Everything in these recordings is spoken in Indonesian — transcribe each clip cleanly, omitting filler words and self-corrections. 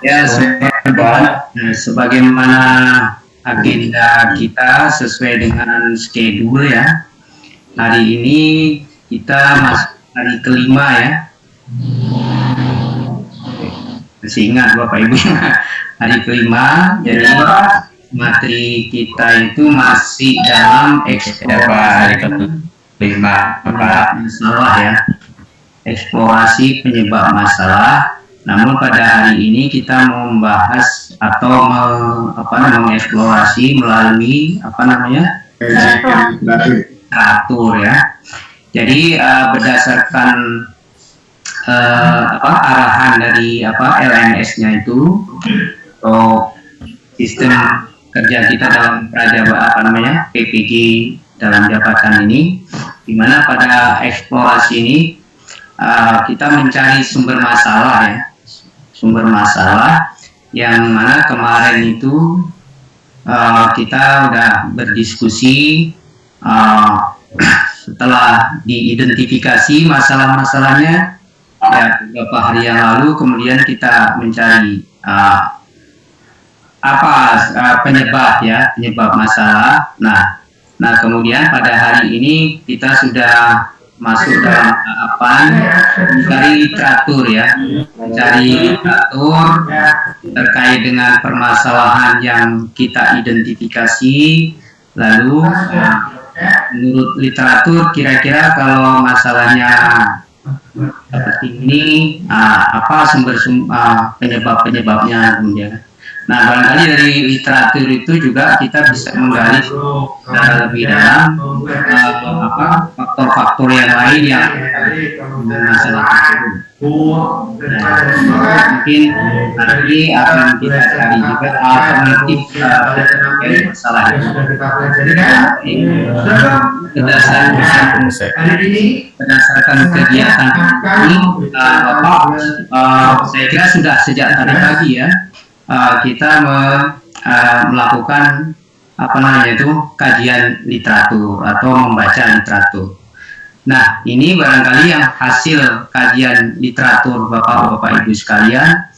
Ya, sebagaimana agenda kita sesuai dengan schedule ya. Hari ini kita masuk hari kelima ya. Masih ingat Bapak Ibu, hari kelima. Jadi materi kita itu masih dalam hari kelima masalah ya. Eksplorasi penyebab masalah. Namun pada hari ini kita mau membahas atau mengeksplorasi melalui literatur ya. Jadi berdasarkan arahan dari LMS-nya itu atau sistem kerja kita dalam PPG dalam jabatan ini, di mana pada eksplorasi ini kita mencari sumber masalah ya. Sumber masalah yang mana kemarin itu kita udah berdiskusi setelah diidentifikasi masalah-masalahnya ya beberapa hari yang lalu, kemudian kita mencari penyebab masalah. Nah kemudian pada hari ini kita sudah masuk dalam tahapan mencari literatur ya, mencari literatur terkait dengan permasalahan yang kita identifikasi. Lalu menurut literatur kira-kira kalau masalahnya seperti ini apa penyebabnya kemudian. Nah, barangkali dari literatur itu juga kita bisa menggali lebih dalam faktor-faktor yang lain yang masalah itu. Mungkin nanti akan kita cari juga alternatif masalah itu. Berdasarkan kegiatan ini, saya kira sudah sejak tadi pagi ya. Kita melakukan kajian literatur atau membaca literatur. Nah, ini barangkali yang hasil kajian literatur Bapak-Bapak Ibu sekalian,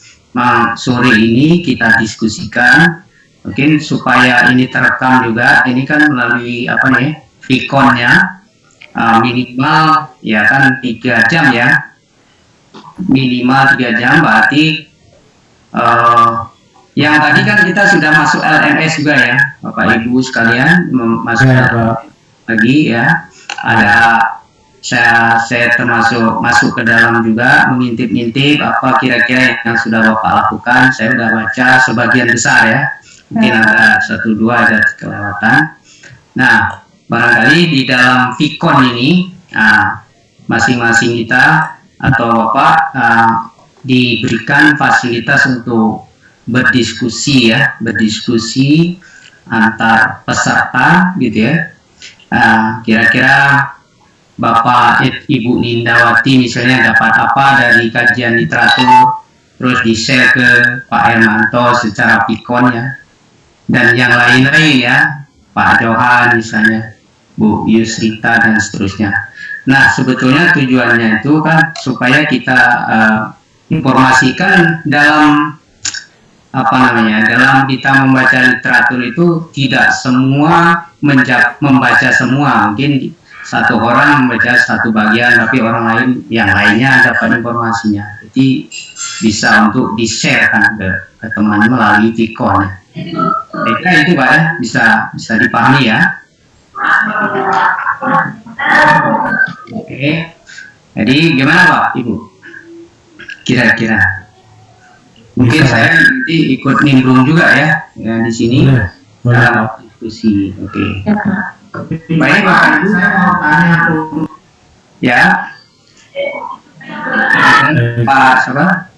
sore ini kita diskusikan. Mungkin supaya ini terekam juga, ini kan melalui Vicon-nya minimal ya kan 3 jam ya. Minimal 3 jam berarti yang tadi kan kita sudah masuk LMS juga ya, Bapak Ibu sekalian, masuk lagi ya. Ada saya termasuk masuk ke dalam juga, mengintip-intip apa kira-kira yang sudah Bapak lakukan. Saya sudah baca sebagian besar ya, mungkin ada 1-2 ada kelewatan. Nah, barangkali di dalam Vicon ini masing-masing kita atau Bapak diberikan fasilitas untuk berdiskusi antar peserta gitu ya. Kira-kira Bapak Ibu Nindawati misalnya dapat apa dari kajian literatur, terus di-share ke Pak Hermanto secara Vicon ya, dan yang lain-lain ya, Pak Johan misalnya, Bu Yusrita dan seterusnya. Nah, sebetulnya tujuannya itu kan supaya kita informasikan dalam dalam kita membaca literatur itu tidak semua membaca semua. Mungkin satu orang membaca satu bagian, tapi orang lain yang lainnya dapat informasinya. Jadi bisa untuk di-share kan ke teman melalui Vicon. Itu Pak ya, bisa dipahami ya. Oke. Jadi gimana Pak Ibu? Kira-kira mungkin saya nanti ikut nimbrung juga ya di sini dalam diskusi. Oke. Baik Bapak Ibu, saya mau tanya ya Pak siapa?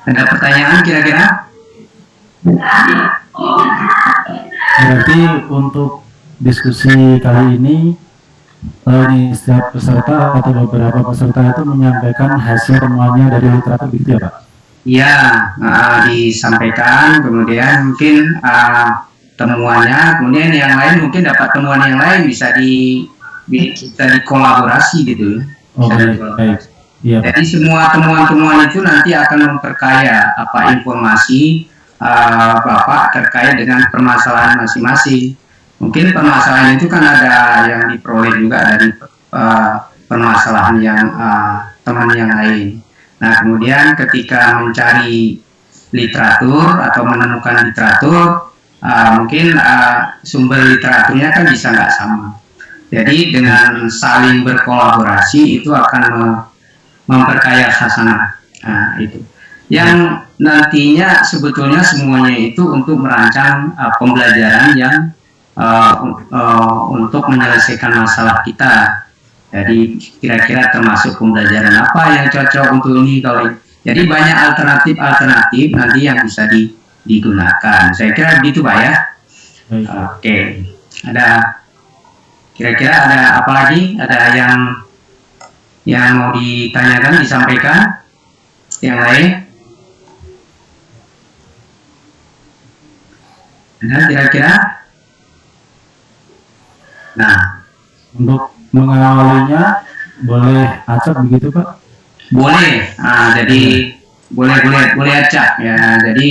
Ada pertanyaan kira-kira? Berarti untuk diskusi kali ini setiap peserta atau beberapa peserta itu menyampaikan hasil temuannya dari literatur gitu ya Pak? Ya, disampaikan, kemudian mungkin temuannya, kemudian yang lain mungkin dapat temuan yang lain bisa dikolaborasi gitu. Oh, baik. Iya. Jadi semua temuan-temuan itu nanti akan memperkaya informasi Bapak terkait dengan permasalahan masing-masing. Mungkin permasalahan itu kan ada yang diperoleh juga dari permasalahan yang teman yang lain. Nah, kemudian ketika mencari literatur atau menemukan literatur, mungkin sumber literaturnya kan bisa nggak sama. Jadi dengan saling berkolaborasi itu akan memperkaya khasanah. Nah, itu. Yang nantinya sebetulnya semuanya itu untuk merancang pembelajaran yang untuk menyelesaikan masalah kita. Jadi kira-kira termasuk pembelajaran apa yang cocok untuk ini kalau. Jadi banyak alternatif nanti yang bisa digunakan. Saya kira begitu Pak ya. Oke. Ada kira-kira ada apa lagi? Ada yang mau ditanyakan, disampaikan? Yang lain? Ada kira-kira? Nah, untuk mengawalinya boleh acak begitu Pak? Boleh. Jadi boleh acak ya. Jadi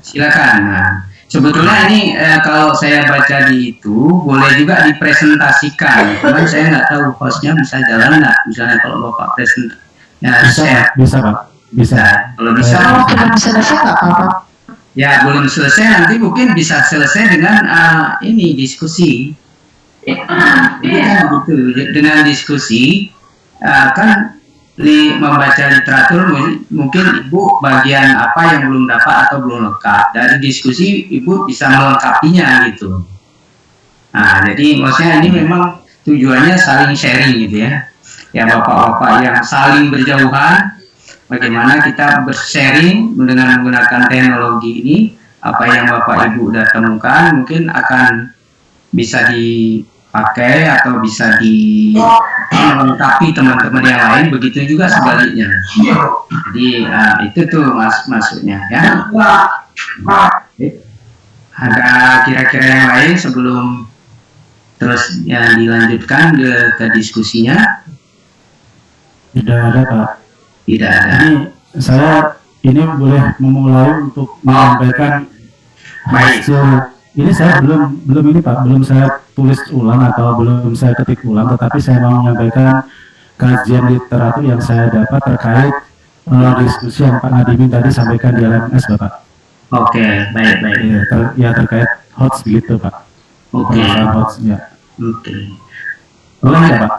silakan. Nah, sebetulnya ini kalau saya baca di itu boleh juga dipresentasikan. Cuman saya nggak tahu hostnya bisa jalan nggak. Misalnya kalau Bapak presentasi. Ya, bisa Pak. Bisa. Kalau bisa. Kalau belum selesai nggak apa-apa. Ya belum selesai, nanti mungkin bisa selesai dengan ini diskusi. Jadi kan begitu, dengan diskusi kan membaca literatur mungkin Ibu bagian apa yang belum dapat atau belum lengkap. Dari diskusi Ibu bisa melengkapinya gitu. Nah, jadi maksudnya ini memang tujuannya saling sharing gitu ya. Ya Bapak-bapak yang saling berjauhan, bagaimana kita bersharing dengan menggunakan teknologi ini, apa yang Bapak Ibu udah temukan mungkin akan bisa dipakai atau bisa melengkapi teman-teman yang lain, begitu juga sebaliknya. Jadi itu tuh maksudnya ya. Ada kira-kira yang lain sebelum terus ya dilanjutkan ke diskusinya? Tidak ada Pak. Tidak ada. Ini boleh memulai untuk menyampaikan hasil. Ini saya belum ini Pak, belum saya tulis ulang atau belum saya ketik ulang, tetapi saya mau menyampaikan kajian literatur yang saya dapat terkait diskusi yang Pak Nadimin tadi sampaikan di LMS Bapak. Oke, baik. Ya, terkait HOTS begitu Pak. Oke. HOTS ya. Oke. Boleh ya Pak?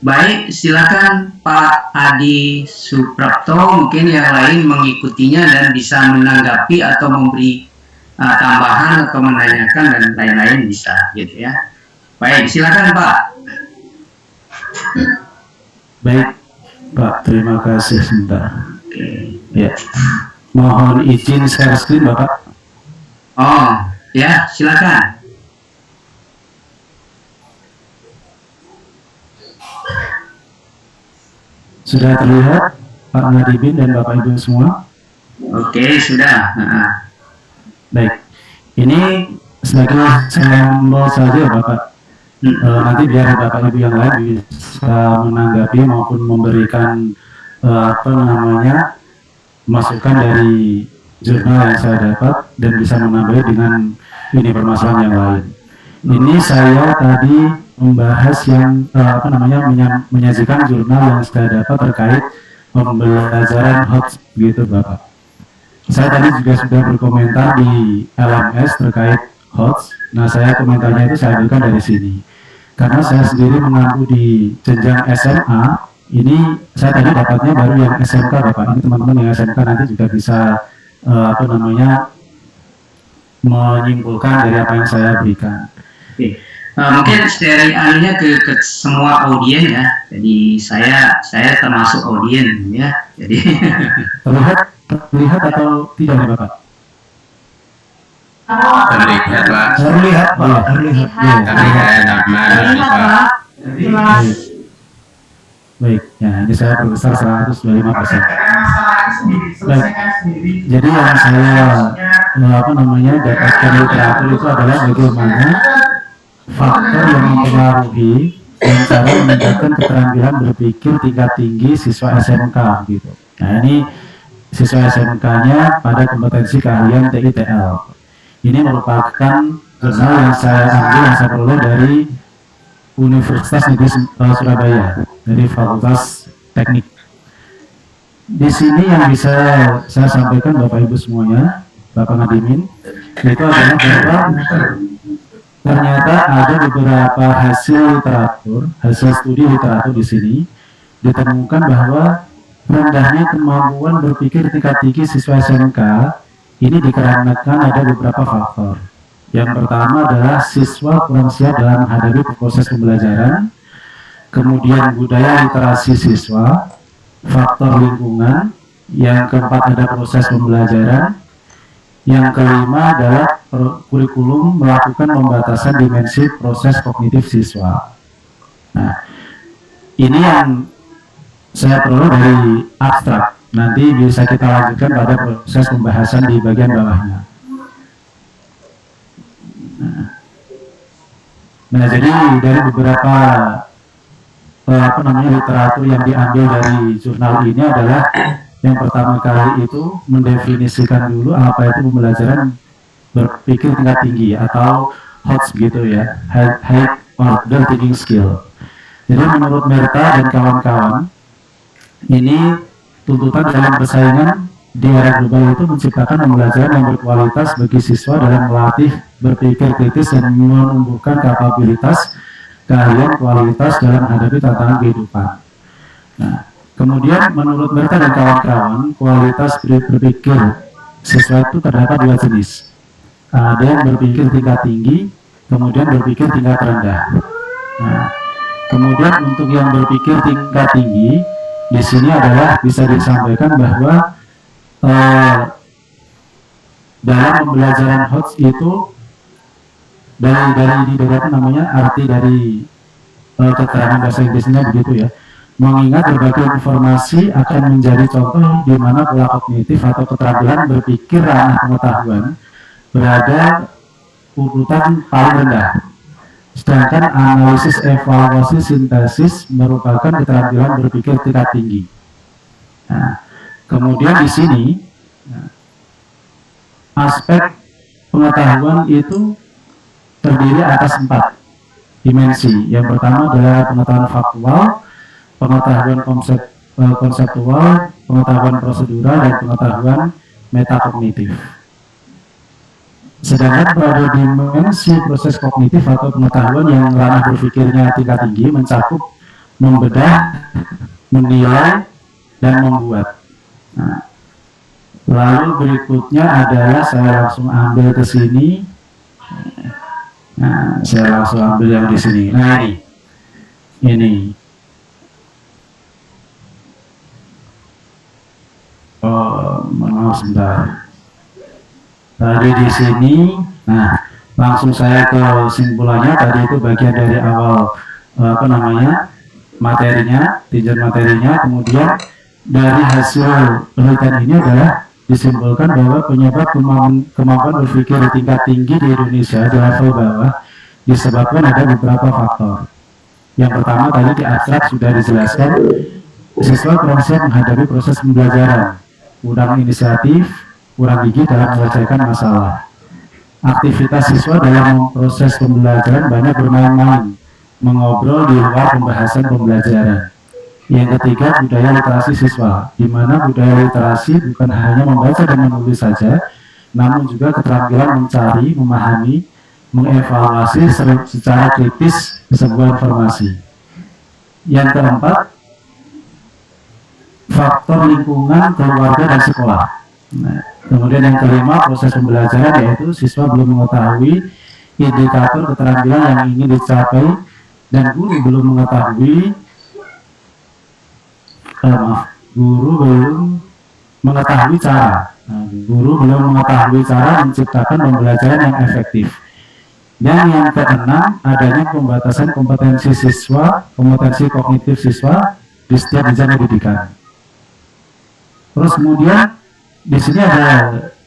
Baik, silakan Pak Adi Suprapto, mungkin yang lain mengikutinya dan bisa menanggapi atau memberi tambahan atau menanyakan dan lain-lain bisa gitu ya. Baik, silakan Pak. Baik Pak, terima kasih sebentar. Oke. Ya, mohon izin share screen Bapak. Oh ya, silakan. Sudah terlihat Pak Nadibin dan Bapak Ibu semua? Oke, sudah. Baik, ini sebagai sampel saja Bapak. Nanti biar Bapak Ibu yang lain bisa menanggapi maupun memberikan masukan dari jurnal yang saya dapat dan bisa menambah dengan ini permasalahan yang lain. Ini saya tadi membahas yang menyajikan jurnal yang saya dapat terkait pembelajaran HOTS gitu Bapak. Saya tadi juga sudah berkomentar di LMS terkait HOTS. Nah, saya komentarnya itu saya ambilkan dari sini. Karena saya sendiri mengampu di jenjang SMA, ini saya tadi dapatnya baru yang SMK Bapak. Ini teman-teman yang SMK nanti juga bisa menyimpulkan dari apa yang saya berikan. Oke. Mungkin dari anunya ke semua audien ya. Jadi saya termasuk audien ya. Jadi terlihat atau tidak nih Bapak? Terlihat Pak. Terlihat Pak. Terlihat. Baik, ya ini saya berbesar 125%. Baik, jadi yang saya dapatkan literatur itu adalah bagaimana faktor yang mempengaruhi dan cara meningkatkan keterampilan berpikir tingkat tinggi siswa SMK gitu. Nah ini siswa SMK-nya pada kompetensi keahlian TITL. Ini merupakan jurnal yang saya ambil, yang saya peroleh dari Universitas Negeri Surabaya, dari Fakultas Teknik. Di sini yang bisa saya sampaikan Bapak Ibu semuanya, Bapak Ngadimin, itu adalah bahwa ternyata ada beberapa hasil literatur, hasil studi literatur di sini ditemukan bahwa rendahnya kemampuan berpikir tingkat tinggi siswa SMK ini dikarenakan ada beberapa faktor. Yang pertama adalah siswa kurang siap dalam menghadapi proses pembelajaran, kemudian budaya literasi siswa, faktor lingkungan, yang keempat ada proses pembelajaran, yang kelima adalah kurikulum melakukan pembatasan dimensi proses kognitif siswa. Nah, ini yang saya perlu dari abstrak. Nanti bisa kita lanjutkan pada proses pembahasan di bagian bawahnya. Nah, jadi dari beberapa literatur yang diambil dari jurnal ini adalah yang pertama kali itu mendefinisikan dulu apa itu pembelajaran berpikir tingkat tinggi atau HOTS gitu ya, high order thinking skill. Jadi menurut Merta dan kawan-kawan, ini tuntutan dalam persaingan di era global itu menciptakan pembelajaran yang berkualitas bagi siswa dalam melatih berpikir kritis dan menumbuhkan kapabilitas keahlian kualitas dalam menghadapi tantangan kehidupan. Nah, kemudian menurut Merta dan kawan-kawan, kualitas berpikir siswa itu terdapat dua jenis. Ada yang berpikir tingkat tinggi, kemudian berpikir tingkat rendah. Nah, kemudian untuk yang berpikir tingkat tinggi, di sini adalah bisa disampaikan bahwa dalam pembelajaran HOTS itu dari apa namanya arti dari keterangan bahasa Inggrisnya begitu ya, mengingat berbagai informasi akan menjadi contoh di mana pola kognitif atau keterampilan berpikir ranah pengetahuan berada urutan paling rendah, sedangkan analisis, evaluasi, sintesis merupakan keterampilan berpikir tingkat tinggi. Nah, kemudian di sini aspek pengetahuan itu terdiri atas 4 dimensi. Yang pertama adalah pengetahuan faktual, pengetahuan konseptual, pengetahuan prosedural, dan pengetahuan metakognitif. Sedangkan pada dimensi proses kognitif atau pengetahuan yang ranah berpikirnya tingkat tinggi mencakup membedah, menilai, dan membuat. Nah, lalu berikutnya adalah saya langsung ambil ke sini. Nah, saya langsung ambil yang di sini. Nah, ini. Oh, maaf sebentar. Tadi di sini. Nah, langsung saya ke simpulannya. Tadi itu bagian dari awal materinya, tinjauan materinya. Kemudian dari hasil penelitian ini adalah disimpulkan bahwa penyebab kemampuan berpikir tingkat tinggi di Indonesia di level bawah disebabkan ada beberapa faktor. Yang pertama tadi di abstrak sudah dijelaskan, siswa kurang siap menghadapi proses pembelajaran, kurang inisiatif, kurang gigih dalam menyelesaikan masalah. Aktivitas siswa dalam proses pembelajaran banyak bermain-main, mengobrol di luar pembahasan pembelajaran. Yang ketiga, budaya literasi siswa, di mana budaya literasi bukan hanya membaca dan menulis saja, namun juga keterampilan mencari, memahami, mengevaluasi secara kritis sebuah informasi. Yang keempat, faktor lingkungan, keluarga, dan sekolah. Nah, kemudian yang kelima, proses pembelajaran, yaitu siswa belum mengetahui indikator keterampilan yang ingin dicapai, dan guru belum mengetahui guru belum mengetahui cara. Guru belum mengetahui cara menciptakan pembelajaran yang efektif. Dan yang keenam, adanya pembatasan kompetensi siswa, kompetensi kognitif siswa di setiap jenjang pendidikan. Terus kemudian di sini ada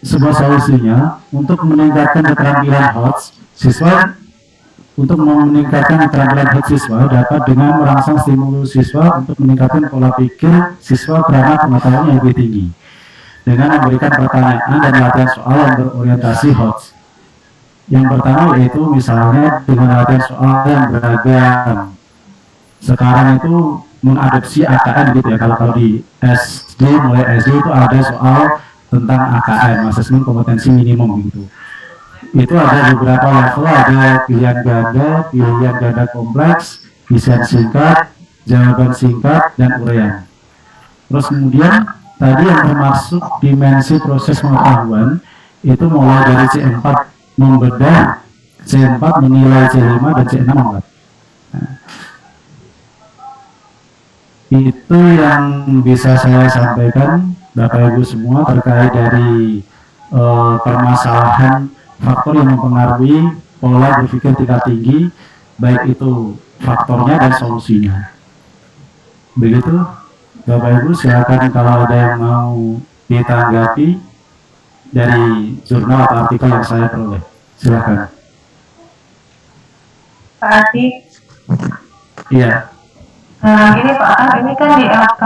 sebuah solusinya untuk meningkatkan keterampilan HOTS. Siswa untuk meningkatkan keterampilan hati siswa dapat dengan merangsang stimulus siswa untuk meningkatkan pola pikir siswa karena pengetahuan yang lebih tinggi dengan memberikan pertanyaan dan latihan soal yang berorientasi HOTS. Yang pertama yaitu misalnya dengan latihan soal yang beragam. Sekarang itu mengadopsi AKM gitu ya, kalau di SD, mulai SD itu ada soal tentang AKM, asesmen kompetensi minimum gitu. Itu ada beberapa level, ada pilihan ganda kompleks, isian singkat, jawaban singkat, dan uraian. Terus kemudian tadi yang termasuk dimensi proses pengetahuan itu mulai dari C4 membedah, C4 menilai, C5 dan C6 membuat. Nah, itu yang bisa saya sampaikan Bapak Ibu semua terkait dari permasalahan faktor yang mempengaruhi pola berpikir tingkat tinggi, baik itu faktornya dan solusinya. Begitu Bapak Ibu, silakan kalau ada yang mau ditanggapi dari jurnal atau artikel yang saya peroleh. Silakan. Pak Adi, Iya. Gini Pak Kang, ini kan di LK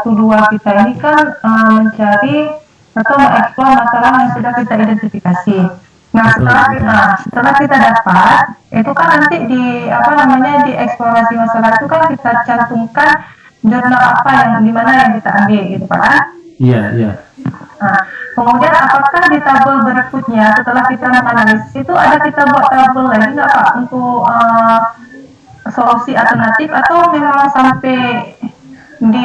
12 kita ini kan mencari atau mengeksplor masalah yang sudah kita identifikasi. Nah, setelah kita dapat, itu kan nanti di di eksplorasi masalah itu kan kita cantumkan jurnal apa yang dimana yang kita ambil gitu Pak kan? Iya, iya. Nah, kemudian apakah di tabel berikutnya setelah kita menganalisis itu ada kita buat tabel lagi nggak Pak untuk solusi alternatif atau memang sampai di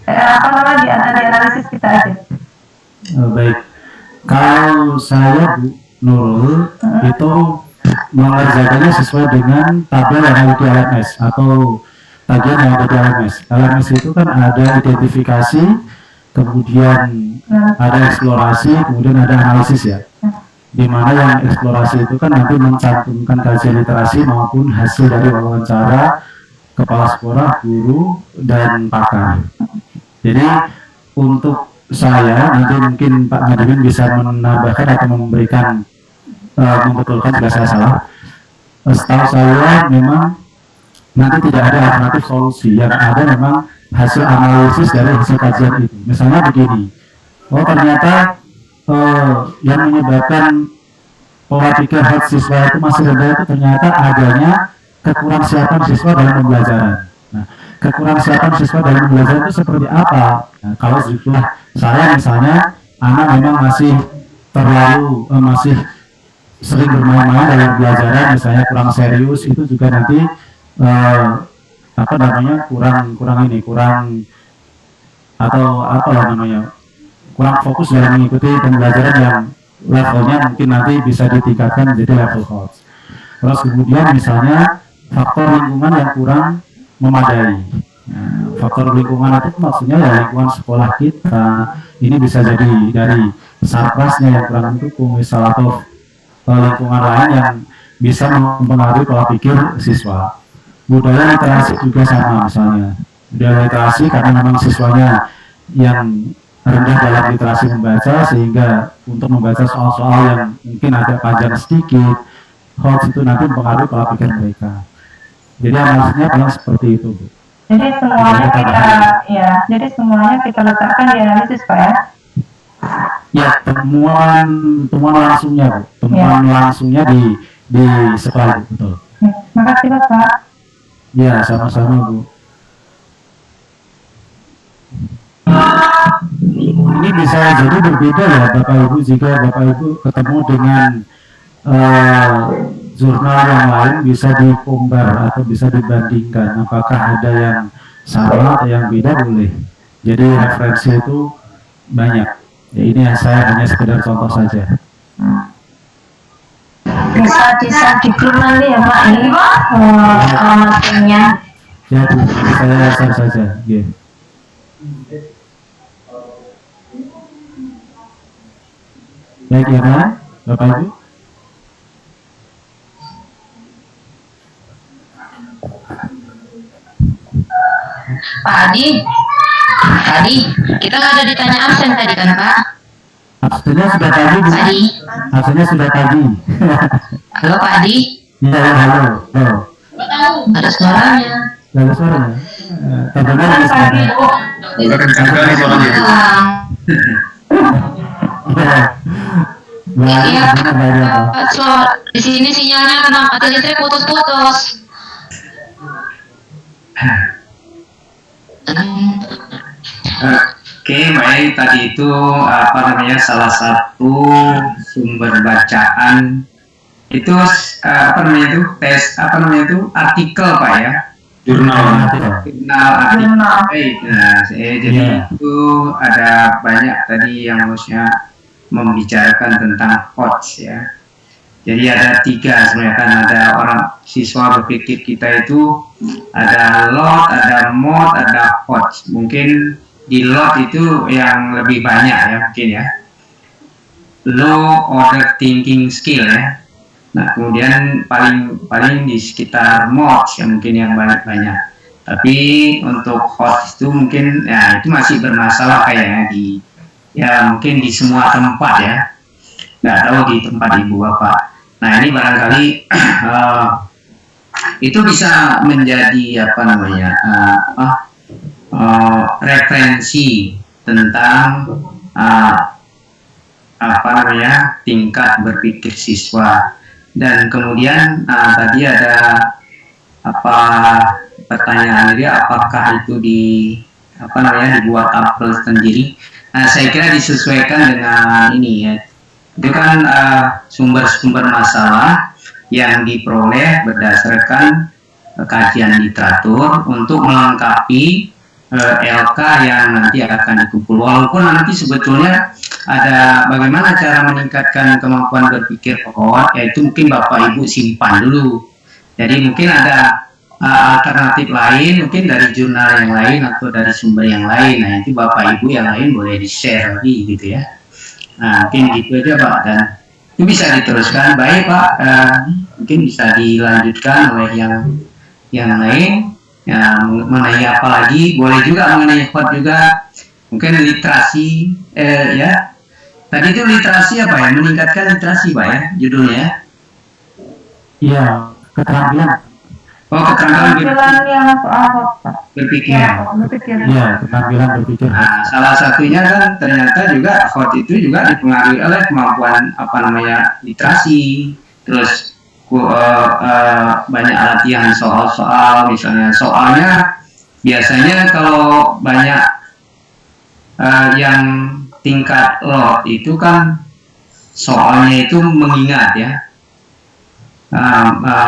di analisis kita aja? Baik. Kalau saya Bu Nurul itu mengerjakannya sesuai dengan tabel yang ada di LMS atau tagihan yang ada di LMS. LMS itu kan ada identifikasi, kemudian ada eksplorasi, kemudian ada analisis ya. Di mana yang eksplorasi itu kan nanti mencantumkan kajian literasi maupun hasil dari wawancara kepala sekolah, guru, dan pakar. Jadi untuk saya nanti mungkin Pak Ngadimin bisa menambahkan atau memberikan membetulkan jika saya salah. Setahu saya memang nanti tidak ada alternatif solusi, yang ada memang hasil analisis dari hasil kajian itu. Misalnya begini, oh ternyata yang menyebabkan pola pikir hati siswa itu masih rendah itu ternyata adanya kekurangan siapan siswa dalam pembelajaran. Nah, kekurangan siapan siswa dalam pembelajaran itu seperti apa? Nah, kalau jumlah saya misalnya anak memang masih terlalu masih sering bermain-main dalam pembelajaran, misalnya kurang serius, itu juga nanti kurang fokus dalam mengikuti pembelajaran yang levelnya mungkin nanti bisa ditingkatkan menjadi level HOTS. Terus kemudian misalnya faktor lingkungan yang kurang memadai. Nah, faktor lingkungan itu maksudnya ya lingkungan sekolah kita ini bisa jadi dari sarprasnya yang kurang mendukung, misal atau lingkungan lain yang bisa mempengaruhi pola pikir siswa. Budaya literasi juga sama misalnya. Budaya literasi karena memang siswanya yang rendah dalam literasi membaca, sehingga untuk membaca soal-soal yang mungkin agak panjang sedikit, HOTS itu nanti mempengaruhi pola pikir mereka. Jadi analisisnya paling seperti itu, Bu. Jadi semuanya kita letakkan di analisis Pak ya? Ya, temuan langsungnya, Bu. Temuan langsungnya di sekolah, betul. Makasih Bapak. Ya, sama-sama, Bu. Ini bisa jadi berbeda ya Bapak Ibu jika Bapak Ibu ketemu dengan jurnal yang lain, bisa dikombar atau bisa dibandingkan apakah ada yang sama atau yang beda, boleh. Jadi referensi itu banyak ya, ini saya hanya sekedar contoh saja. Bisa dikirim nanti ya Pak ini alamatnya. Ya Bu, saya share saja ya. Baik ya Pak, Bapak Ibu. Pak Adi, kita nggak ada ditanya absen tadi kan Pak? Absennya sudah tadi, Bu. Adi. Absennya sudah tadi. Halo Pak Adi. Iya, halo. Oh, Ada suaranya. nggak ada suaranya. Tentunya ada suaranya. Udah kencang sekali suaranya. Iya. Iya, Tentunya nggak ada apa. di sini sinyalnya kena mati listrik putus-putus. Oke, baik. Tadi itu apa namanya salah satu sumber bacaan itu apa namanya itu tes apa namanya itu artikel Pak ya, Jurnal. jurnal artikel. Baik. Nah, jadi Iya. itu ada banyak tadi yang harusnya membicarakan tentang HOTS ya. Jadi ada 3 sebenarnya, kan ada orang siswa berpikir kita itu ada lot, ada mod, ada HOTS. Mungkin di lot itu yang lebih banyak ya mungkin ya. Low order thinking skill ya. Nah kemudian paling di sekitar mods yang mungkin yang banyak. Tapi untuk HOTS itu mungkin ya itu masih bermasalah kayaknya ya mungkin di semua tempat ya. Nggak tahu di tempat ibu bapak. Nah ini barangkali itu bisa menjadi apa namanya referensi tentang apa namanya tingkat berpikir siswa. Dan kemudian tadi ada apa pertanyaan dia, apakah itu apa namanya dibuat tabel sendiri. Nah saya kira disesuaikan dengan ini ya. Itu kan sumber-sumber masalah yang diperoleh berdasarkan kajian literatur untuk melengkapi LK yang nanti akan dikumpul. Walaupun nanti sebetulnya ada bagaimana cara meningkatkan kemampuan berpikir yaitu mungkin Bapak Ibu simpan dulu. Jadi mungkin ada alternatif lain, mungkin dari jurnal yang lain atau dari sumber yang lain. Nah itu Bapak Ibu yang lain boleh di-share lagi gitu ya. Nah, mungkin gitu aja Pak, dan itu bisa diteruskan. Baik Pak, mungkin bisa dilanjutkan oleh yang lain. Mengenai apa lagi? Boleh juga mengenai HOT juga. Mungkin literasi, ya. Tadi itu literasi apa ya? Meningkatkan literasi Pak ya, judulnya ya. Iya, keterampilan. Oh, keterampilan Keterampilan yang berpikir. berpikir. Iya, keterampilan berpikir. Nah, salah satunya kan ternyata juga HOT itu juga dipengaruhi oleh kemampuan apa namanya literasi, terus banyak latihan soal-soal, misalnya soalnya biasanya kalau banyak yang tingkat lot itu kan soalnya itu mengingat ya.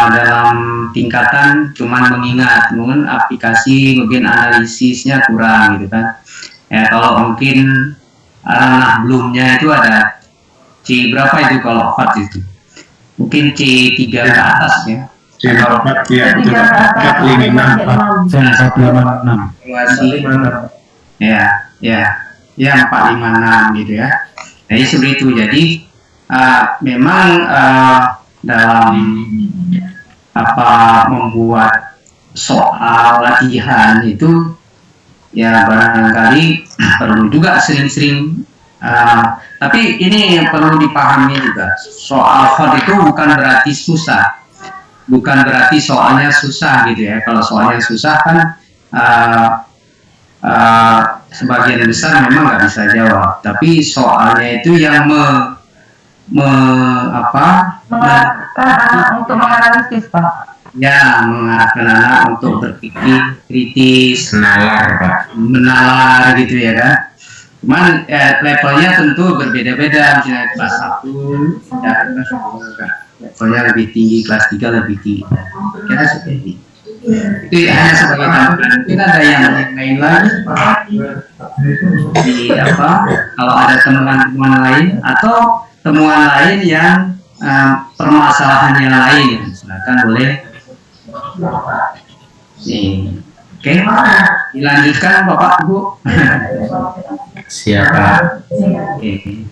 Dalam tingkatan cuman mengingat, mungkin aplikasi mungkin analisisnya kurang gitu kan ya. Kalau mungkin ranah belumnya itu ada C berapa itu kalau HOT itu mungkin C3 ke atas ya. C4 ya betul. 456. Saya 456. Evaluasi ya 456 gitu ya. Jadi seperti itu. Jadi memang dalam apa membuat soal latihan itu ya barangkali perlu juga sering-sering tapi ini yang perlu dipahami juga, soal HOT itu bukan berarti susah, bukan berarti soalnya susah gitu ya. Kalau soalnya susah kan sebagian besar memang nggak bisa jawab, tapi soalnya itu yang Mengarahkan anak untuk menganalisis Pak. Ya, mengarahkan anak untuk berpikir kritis, menalar gitu ya kan. Cuman levelnya tentu berbeda-beda, misalnya kelas 1 ya kelas 2 levelnya lebih tinggi, kelas 3 lebih tinggi. Kira seperti itu hanya sebagai tambahan. Mungkin ada yang lain lagi di apa, kalau ada temuan-temuan lain atau temuan lain yang permasalahan yang lain, silakan boleh. Oke, dilanjutkan Bapak Ibu. Siapa? Oke.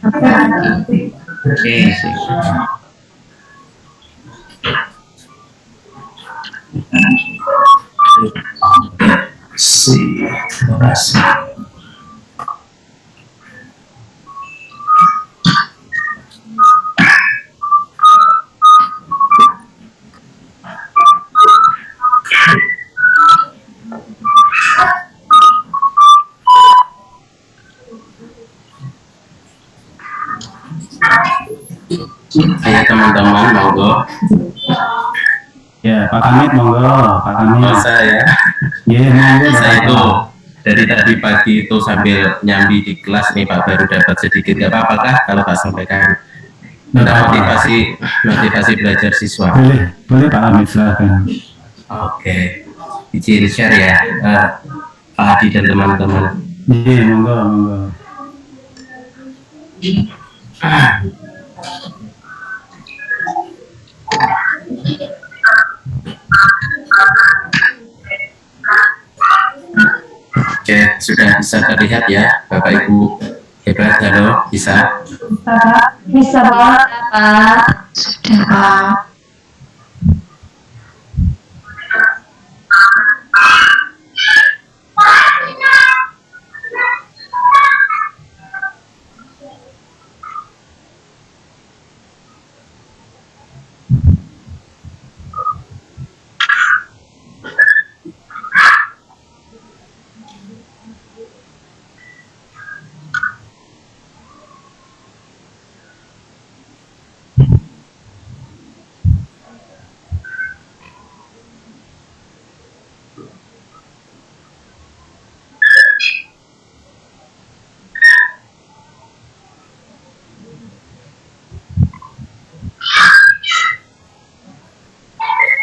Terima kasih. Ayo teman-teman, monggo. Ya, Pak Kamit monggo, Pak Kamit. Oh, saya. Ya, monggo. Saya itu dari tadi pagi itu sambil nyambi di kelas nih Pak, baru dapat sedikit. Gak apa-apa kah kalau Pak sampaikan tentang motivasi belajar siswa? Boleh Pak Kamit, silakan. Oke, izin share ya, Pak Adi dan teman-teman. Iya, monggo. Oke, sudah bisa terlihat ya, Bapak Ibu. Hebat, halo, bisa? Bisa Pak. Pak. Sudah, Pak.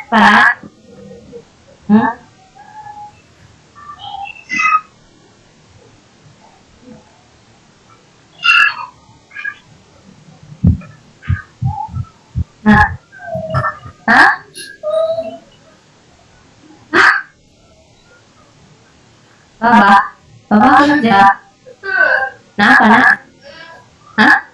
Pak. Nah. Hah? Bapak kerja. Kenapa, Nak? Hah?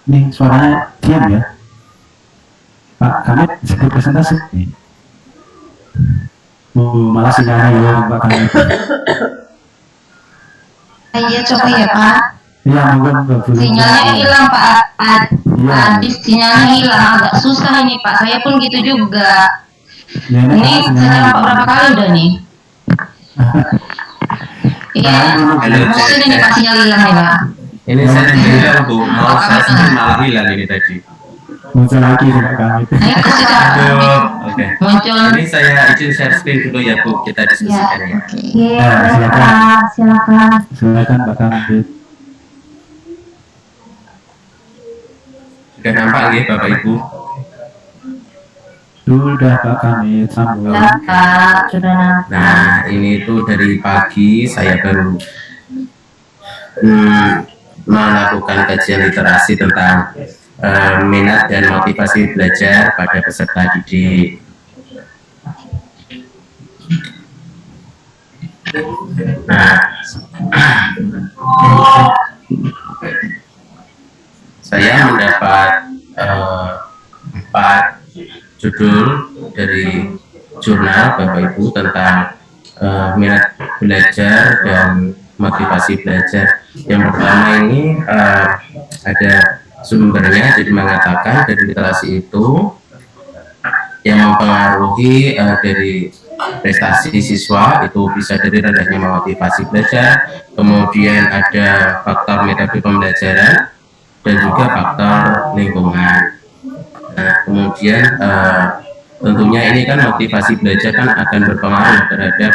Nih suaranya diam ya. Pak Kamit sedang presentasi. Malah sinyalnya hilang Pak Kamit. Iya, coba ya, Pak. Iya, monggo. Sinyalnya hilang, Pak. Iya. Adis, sinyalnya hilang. Agak susah ini, Pak. Saya pun gitu juga. Ya, Ini saya nampak berapa kali udah nih. Iya. Mungkin ini Pak sinyal hilang nih, Pak. Ini saya tinggal Bu, mau saya sendiri malah hilang ini tadi. Muncul lagi Pak Kamit. Nah, itu sudah Aduh, oke. muncul. Ini saya izin share screen dulu ya Bu, kita diskusikan ya. Iya, silakan. Silakan Pak Kamit. Sudah nampak ya Bapak Ibu? Sudah Pak Kamit sambung. Sudah, Pak. Sudah nampak. Nah, ini tuh dari pagi saya baru melakukan kajian literasi tentang minat dan motivasi belajar pada peserta didik. Nah, saya mendapat 4 judul dari jurnal Bapak Ibu tentang minat belajar dan motivasi belajar. Yang pertama ini ada sumbernya, jadi mengatakan dari literasi itu yang mempengaruhi dari prestasi siswa itu bisa dari rendahnya motivasi belajar, kemudian ada faktor metode pembelajaran dan juga faktor lingkungan. Nah, kemudian tentunya ini kan motivasi belajar kan akan berpengaruh terhadap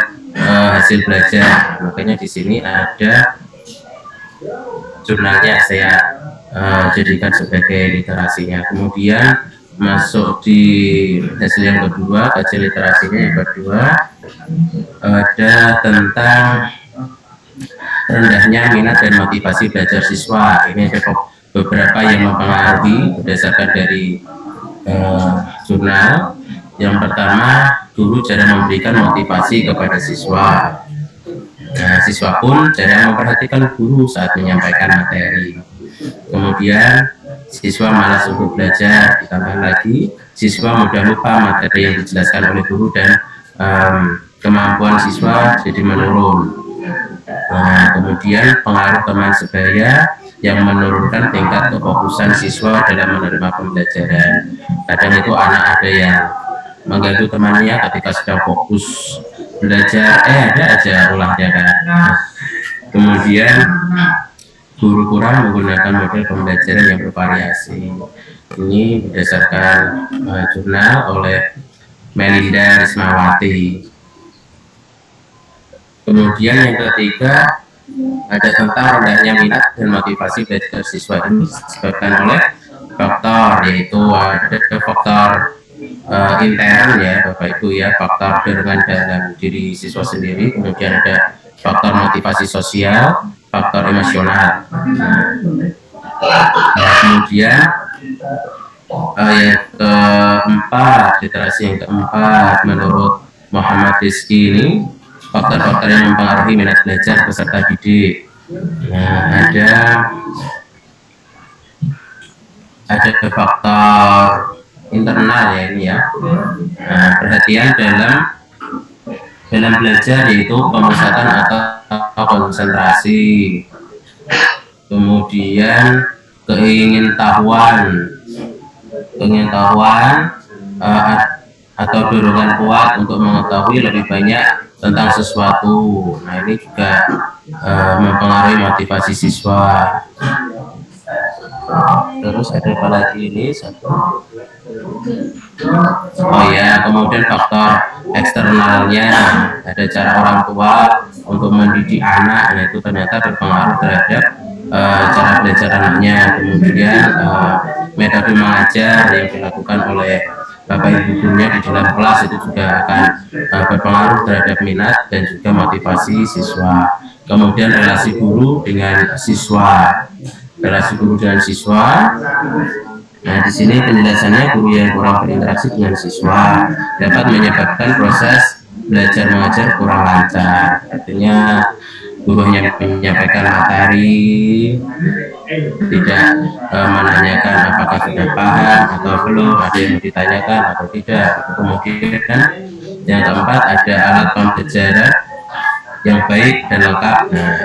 hasil belajar. Makanya di sini ada jurnalnya saya jadikan sebagai literasinya. Kemudian masuk di hasil yang kedua, kajian literasinya yang kedua ada tentang rendahnya minat dan motivasi belajar siswa. Ini ada beberapa yang mempengaruhi berdasarkan dari jurnal. Yang pertama, guru jarang memberikan motivasi kepada siswa. Nah, siswa pun jarang memperhatikan guru saat menyampaikan materi. Kemudian siswa malas untuk belajar, ditambah lagi siswa mudah lupa materi yang dijelaskan oleh guru dan kemampuan siswa jadi menurun. Nah, kemudian pengaruh teman sebaya yang menurunkan tingkat kefokusan siswa dalam menerima pembelajaran. Kadang itu anak ada yang mengganggu temannya ketika sedang fokus belajar, ada aja ulahnya kan. Kemudian guru kurang menggunakan model pembelajaran yang bervariasi. Ini berdasarkan jurnal oleh Melinda Rismawati. Kemudian yang ketiga ada tentang rendahnya minat dan motivasi belajar siswa. Ini disebabkan oleh faktor, yaitu ada faktor intern ya Bapak Ibu ya, faktor dorongan dalam diri siswa sendiri, kemudian ada faktor motivasi sosial, faktor emosional. Kemudian yang keempat, literasi yang keempat menurut Muhammad Rizky ini faktor-faktor yang mempengaruhi minat belajar peserta didik. Nah, ada faktor internal ya ini ya. Nah, perhatian dalam belajar yaitu pemusatan atau konsentrasi, kemudian keingintahuan atau dorongan kuat untuk mengetahui lebih banyak tentang sesuatu. Nah, ini juga mempengaruhi motivasi siswa. Terus ada apa lagi ini satu? Oh ya, kemudian faktor eksternalnya, ada cara orang tua untuk mendidik anak. Nah, itu ternyata berpengaruh terhadap cara belajar anaknya. Kemudian metode mengajar yang dilakukan oleh Bapak Ibu gurunya di dalam kelas itu juga akan berpengaruh terhadap minat dan juga motivasi siswa. Kemudian relasi guru dengan siswa. Relasi guru dengan siswa. Nah, di sini penjelasannya guru yang kurang berinteraksi dengan siswa dapat menyebabkan proses belajar mengajar kurang lancar. Artinya guru hanya menyampaikan materi, tidak menanyakan apakah sudah paham atau belum, ada yang ditanyakan atau tidak. Kemudian yang keempat ada alat pembelajaran yang baik dan lengkap. Nah,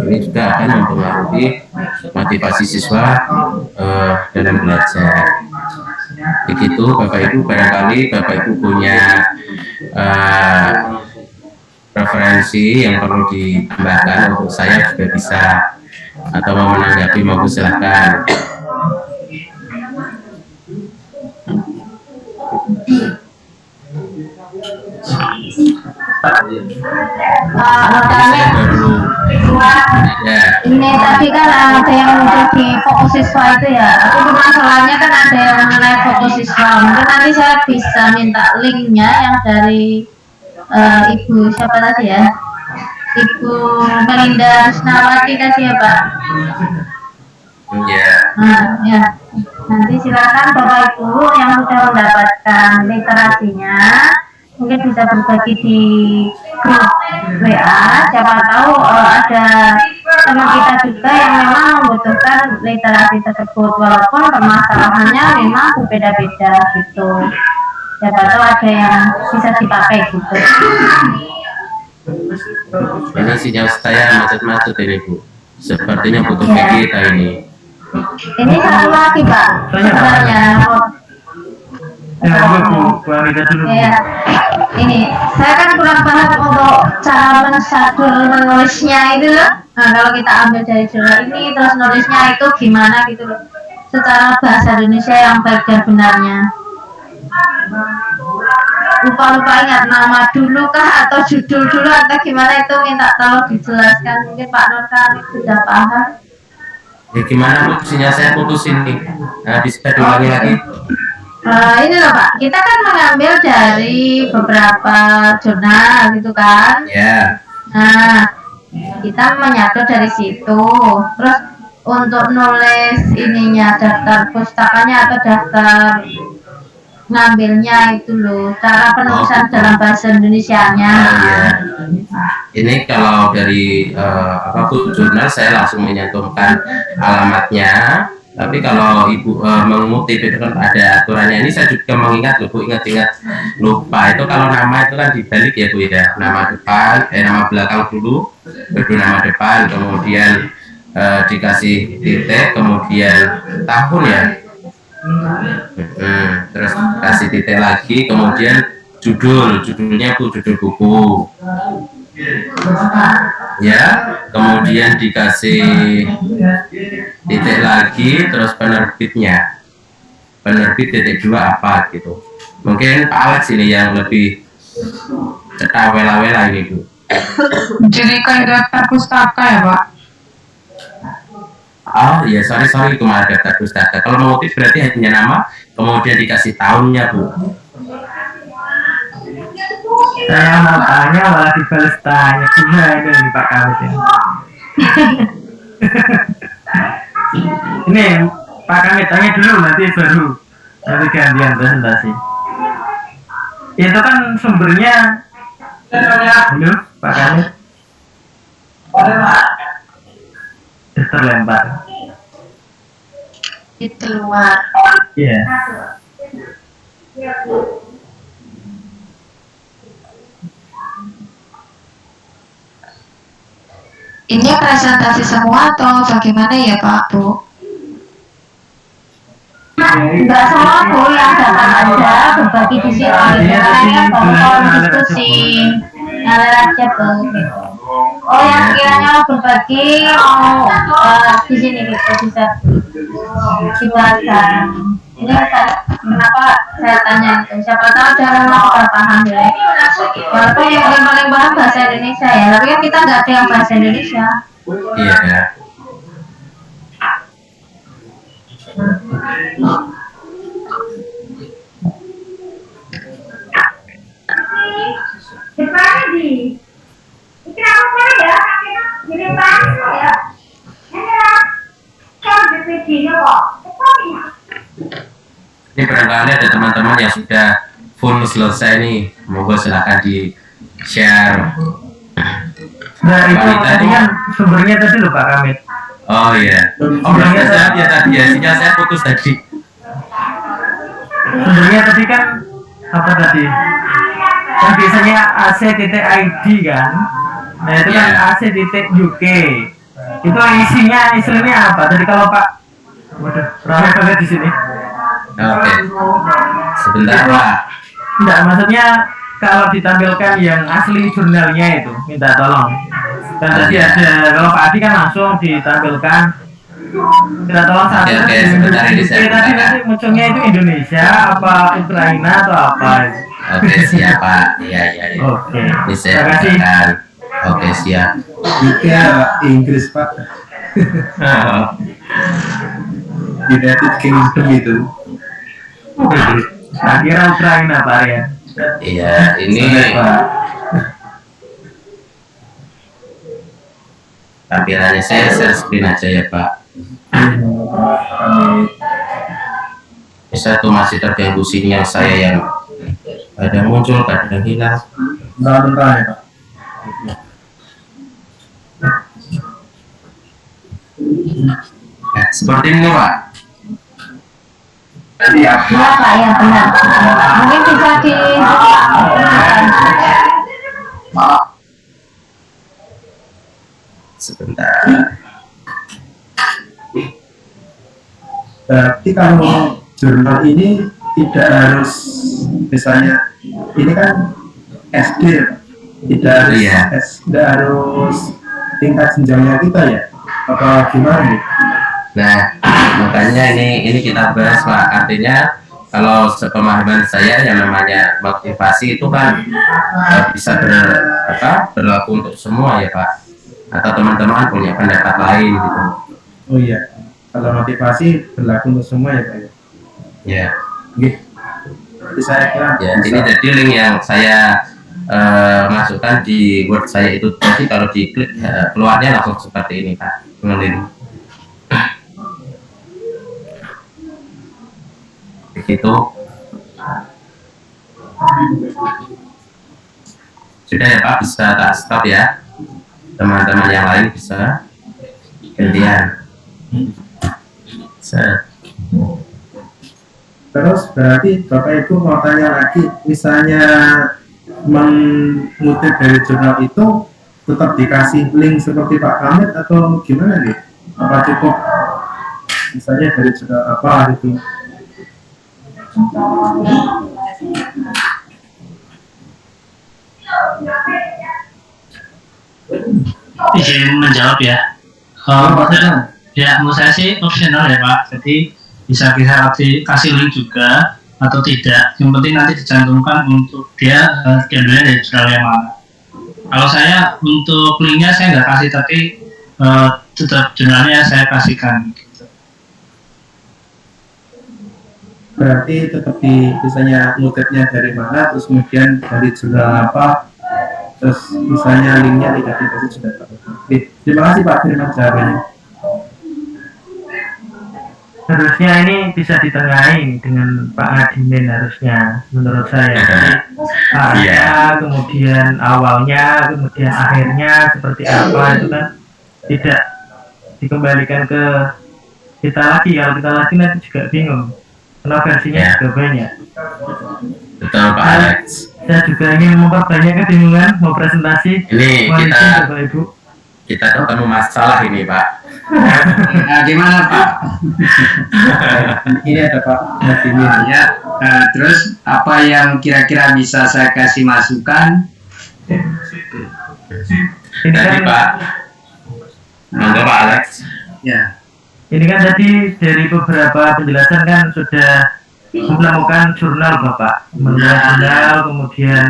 ini juga akan mempengaruhi motivasi siswa dalam belajar. Begitu Bapak Ibu, barangkali Bapak Ibu punya referensi yang perlu ditambahkan untuk saya juga bisa, atau mau menanggapi, mau silakan. Ini tadi kan ada yang menjadi fokus siswa itu ya. Aku masalahnya kan ada yang mengenai fokus siswa. Mungkin nanti saya bisa minta linknya yang dari Ibu siapa tadi ya? Ibu Melinda Rismawati tadi ya Pak. Ya. Nah, ya. Nanti silakan Bapak Ibu yang sudah mendapatkan literasinya mungkin bisa berbagi di grup WA. Siapa tahu ada teman kita juga yang memang membutuhkan literasi tersebut, walaupun permasalahannya memang berbeda-beda gitu. siapa tahu ada yang bisa dipakai gitu. Ini sinyal saya macet-macet ini Bu. Sepertinya butuh Ya. kita ini. Ini satu lagi Pak sebenarnya. Ya, Bu Anita dulu. Ya, ini saya kan kurang paham untuk cara menulisnya itu loh. Nah, kalau kita ambil dari jurnal ini terus nulisnya itu gimana gitu loh, secara bahasa Indonesia yang baik dan benarnya. Lupa ingat nama dulu kah atau judul dulu atau gimana, itu minta tolong dijelaskan. Mungkin Pak Nur kan sudah paham. Ya gimana Bu, sinyal saya putus ini. Nah, bisa diulangi lagi. Ini loh Pak, kita kan mengambil dari beberapa jurnal gitu kan. Ya. Nah, kita menyatu dari situ. Terus untuk nulis ininya, daftar pustakanya atau daftar ngambilnya itu loh, cara penulisan dalam bahasa Indonesianya. Ya. Ini kalau dari apa Bu, jurnal saya langsung menyantumkan alamatnya. Tapi kalau Ibu mengutip itu kan ada aturannya. Ini saya juga mengingat loh Bu, ingat-ingat lupa itu kalau nama itu kan dibalik ya Bu ya. Nama depan, nama belakang dulu, baru nama depan, kemudian dikasih titik, kemudian tahun ya. Terus kasih titik lagi, kemudian judulnya Bu, judul buku. Ya, kemudian dikasih titik lagi, terus penerbitnya, penerbit titik 2 apa gitu. Mungkin Pak Alex ini yang lebih cetak wela-wela ini Bu. Jadi kayak daftar pustaka ya Pak? Oh iya, sorry kemarin daftar pustaka. Kalau mengutip berarti hanya nama, kemudian dikasih tahunnya Bu. Saya mau tanya malah dibales tanya. Gimana ini Pak Kamit ya? Ini Pak Kamit tanya dulu, nanti gantian presentasi. Itu kan sumbernya. Halo Pak Kamit. Terlempar. Itu luar. Iya. Ini presentasi semua atau bagaimana ya Pak Bu? Enggak salah Bu, yang datang aja berbagi di sini gitu. Kalau diskusi ngalir aja Bu gitu. Oh yang kiranya mau berbagi mau di sini gitu bisa dibahas. Ini kenapa saya tanya itu, siapa tahu ada yang mau paham ya. Walaupun yang paling paham bahasa Indonesia ya, tapi kan kita nggak ada yang bahasa Indonesia. Iya ya. Depannya di ini apa ya? Di depannya ya. Ini kan DPD-nya kok. Depannya. Ini barangkali ada teman-teman yang sudah full selesai nih, monggo silahkan di share. Nah itu tadi kan sumbernya tadi loh Pak Kamit. Oh iya. Oh berarti saya ya tadi ya, sinyal saya putus tadi. Sumbernya tadi kan apa tadi? Kan biasanya ac.id kan. Nah itu kan Iya. ac.uk. Itu isinya apa? Tadi kalau Pak, waduh, ramai banget di sini. Oke. Sebentar Pak. Enggak, maksudnya kalau ditampilkan yang asli jurnalnya itu, minta tolong. Dan tadi Iya. ada, kalau Pak Adi kan langsung ditampilkan. Minta tolong satu. Oke, sebentar ini saya Tadi bukakan. nanti munculnya itu Indonesia, apa Ukraina atau apa? Oke siap Pak. Iya. Oke. Ini saya Terima kasih. bukakan. Oke siap. Jika Inggris Pak, United Kingdom itu. Saya kira Ukraina Pak ya. Iya ini Pak. tampilannya saya share screen aja ya Pak. Bisa tuh masih terganggu sinyal saya yang kadang muncul kadang hilang. Bentar ya Pak. Nah, seperti ini Pak. Iya Pak, ya benar. Mungkin bisa di Sebentar. Berarti kalau jurnal ini tidak harus, misalnya ini kan SD, tidak harus Iya. tidak harus tingkat jenjangnya kita ya, apa gimana nih? Nah, makanya ini kita bahas Pak. Artinya kalau sepemahaman saya yang namanya motivasi itu kan bisa berlaku untuk semua ya Pak. Atau teman-teman punya pendapat lain gitu. Oh iya, kalau motivasi berlaku untuk semua ya Pak ya. Ya. Oke. Jadi saya kira Ya, ini jadi link yang saya masukkan di Word saya itu. Jadi kalau diklik keluarnya langsung seperti ini Pak. Mengalir. Begitu. Sudah ya Pak, bisa tak stop ya. Teman-teman yang lain bisa gantian. terus berarti Bapak Ibu mau tanya lagi, misalnya mengutip dari jurnal itu tetap dikasih link seperti Pak Kamit atau gimana nih? Apa cukup misalnya dari jurnal apa gitu? Izin menjawab ya. Menurut saya sih opsional ya Pak. Jadi bisa kita kasih link juga atau tidak. Yang penting nanti dicantumkan untuk dia diambilnya dari jurnal yang mana. Kalau saya untuk linknya saya nggak kasih, tapi tetap jurnalnya saya kasihkan. Gitu. Berarti tetap misalnya ngutipnya dari mana, terus kemudian dari jurnal apa, terus misalnya linknya tidak dikasih sudah Pak. Oke, terima kasih Pak Firman jawabannya. Harusnya ini bisa ditengahi dengan Pak Admin harusnya, menurut saya. Akhirnya, kemudian awalnya, kemudian akhirnya seperti apa itu kan tidak dikembalikan ke kita lagi. Kalau kita lagi nanti juga bingung, karena versinya juga banyak. Betul Pak Alex. Saya juga ingin memperbanyak kebingungan mau presentasi. Ini Mohon kita izin, Bapak Ibu. kita ketemu masalah ini Pak. Nah, gimana Pak? Ini ada Pak Admin. Ya, terus apa yang kira-kira bisa saya kasih masukan? Ini Tadi kan, Pak, monggo Pak Alex. Ya, ini kan tadi dari beberapa penjelasan kan sudah menemukan jurnal Bapak, menemukan jurnal, kemudian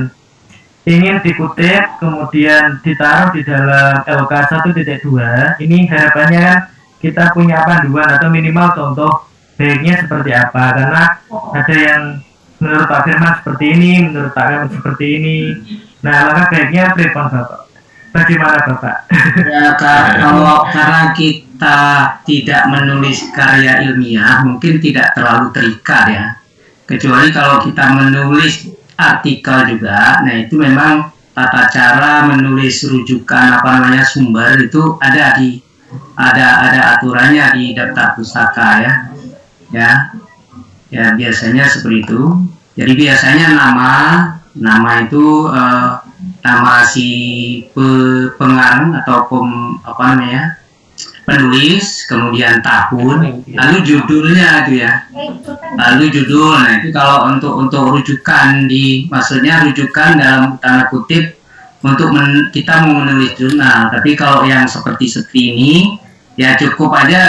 ingin dikutip, kemudian ditaruh di dalam LK 1.2. Ini harapannya kan kita punya panduan atau minimal contoh baiknya seperti apa, karena ada yang menurut Pak Firman seperti ini, menurut Pak Kamit seperti ini. Nah, langkah baiknya prepon Bapak. Bagaimana Bapak? ya kalau karena kita tidak menulis karya ilmiah, mungkin tidak terlalu terikat ya. Kecuali kalau kita menulis artikel juga, nah itu memang tata cara menulis rujukan sumber itu ada aturannya di daftar pustaka ya biasanya seperti itu. Jadi biasanya nama itu nama si pengarang atau penulis, kemudian tahun, lalu judulnya itu ya. Lalu judul, nah itu kalau untuk rujukan maksudnya rujukan dalam tanda kutip untuk kita mau menulis jurnal. Tapi kalau yang seperti ini ya cukup aja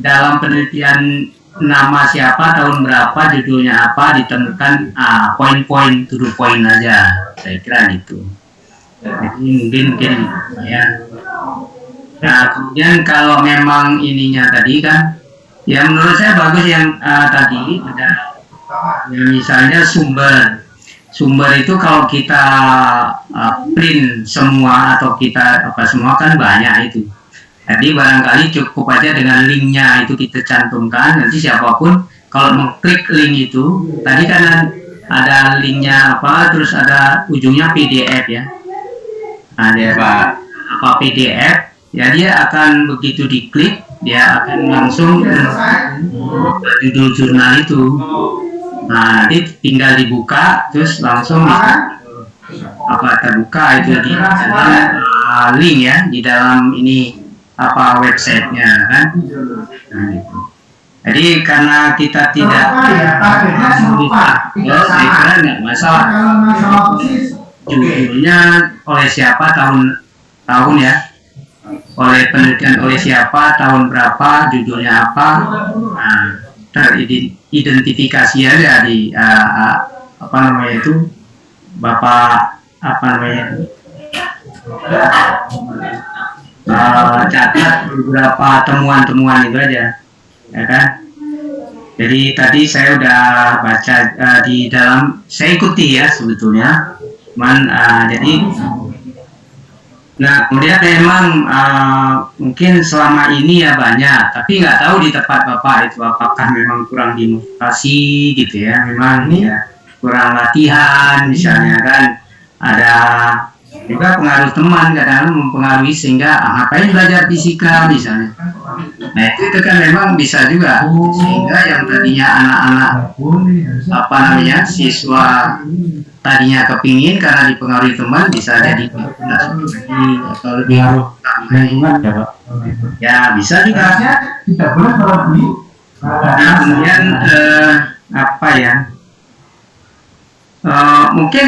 dalam penelitian nama siapa, tahun berapa, judulnya apa, ditemukan poin-poin, to the point aja. Saya kira gitu. Jadi mungkin ya. Nah, kemudian kalau memang ininya tadi kan, ya menurut saya bagus yang tadi ada, ya misalnya sumber itu kalau kita print semua atau kita semua kan banyak itu. Jadi barangkali cukup aja dengan linknya itu kita cantumkan, nanti siapapun kalau mengklik link itu, tadi kan ada linknya terus ada ujungnya PDF ya. Ada PDF. Ya dia akan begitu diklik, dia akan langsung judul jurnal itu. Nah, nanti tinggal dibuka, terus langsung terbuka itu di dalam link ya, di dalam ini websitenya kan. Nah, itu. Jadi karena kita tidak buka, ya saya kira nggak masalah. Judulnya oleh siapa, tahun ya, oleh penelitian oleh siapa, tahun berapa, judulnya apa, teridentifikasi aja di Bapak catat beberapa temuan-temuan itu aja, ya kan. Jadi tadi saya udah baca di dalam, saya ikuti ya sebetulnya, jadi nah kemudian memang mungkin selama ini ya banyak, tapi nggak tahu di tempat Bapak itu apakah memang kurang dimotivasi gitu ya, memang ya kurang latihan misalnya kan, ada juga pengaruh teman kadang-kadang mempengaruhi sehingga ngapain belajar fisika misalnya. Nah itu kan memang bisa juga, sehingga yang tadinya anak-anak siswa tadinya kepingin karena dipengaruhi teman bisa jadi atau lebih lingkungan ya Pak. Ya bisa juga. Nah, kemudian mungkin